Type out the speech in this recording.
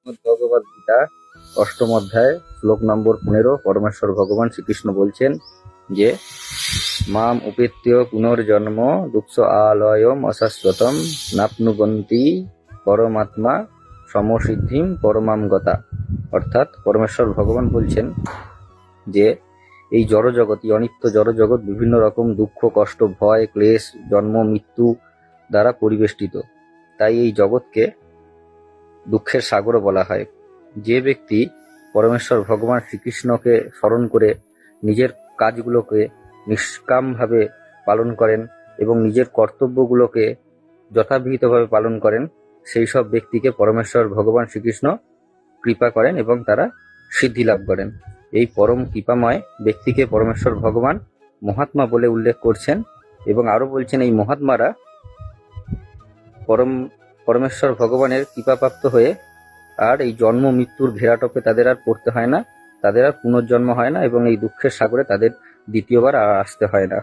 ভগবদ গীতা অষ্টম অধ্যায় শ্লোক নম্বর 15 পরমেশ্বর ভগবান শ্রীকৃষ্ণ বলছেন যে মাম উপেত্য পুনর্জন্ম দুঃখ আলয়ম অশাশ্বতম নাপ্নুবন্তি পরমাত্মা সমসিদ্ধিম পরমাম গতা। অর্থাৎ পরমেশ্বর ভগবান বলছেন যে এই জড়জগৎ, অনিত্য জড়জগৎ বিভিন্ন রকম দুঃখ, কষ্ট, ভয়, ক্লেশ, জন্ম মৃত্যু দ্বারা পরিবেষ্টিত। তাই এই জগৎকে দুঃখের সাগরও বলা হয়। যে ব্যক্তি পরমেশ্বর ভগবান শ্রীকৃষ্ণকে স্মরণ করে নিজের কাজগুলোকে নিষ্কামভাবে পালন করেন এবং নিজের কর্তব্যগুলোকে যথাবিহিতভাবে পালন করেন, সেই সব ব্যক্তিকে পরমেশ্বর ভগবান শ্রীকৃষ্ণ কৃপা করেন এবং তারা সিদ্ধি লাভ করেন। এই পরম কৃপাময় ব্যক্তিকে পরমেশ্বর ভগবান মহাত্মা বলে উল্লেখ করছেন এবং আরো বলছেন এই মহাত্মারা পরমেশ্বর ভগবানের কৃপাপ্রাপ্ত হয়ে আর এই জন্ম মৃত্যুর ঘেরাটোপে তাদের আর পড়তে হয় না, তাদের আর পুনর্জন্ম হয় না এবং এই দুঃখের সাগরে তাদের দ্বিতীয়বার আর আসতে হয় না।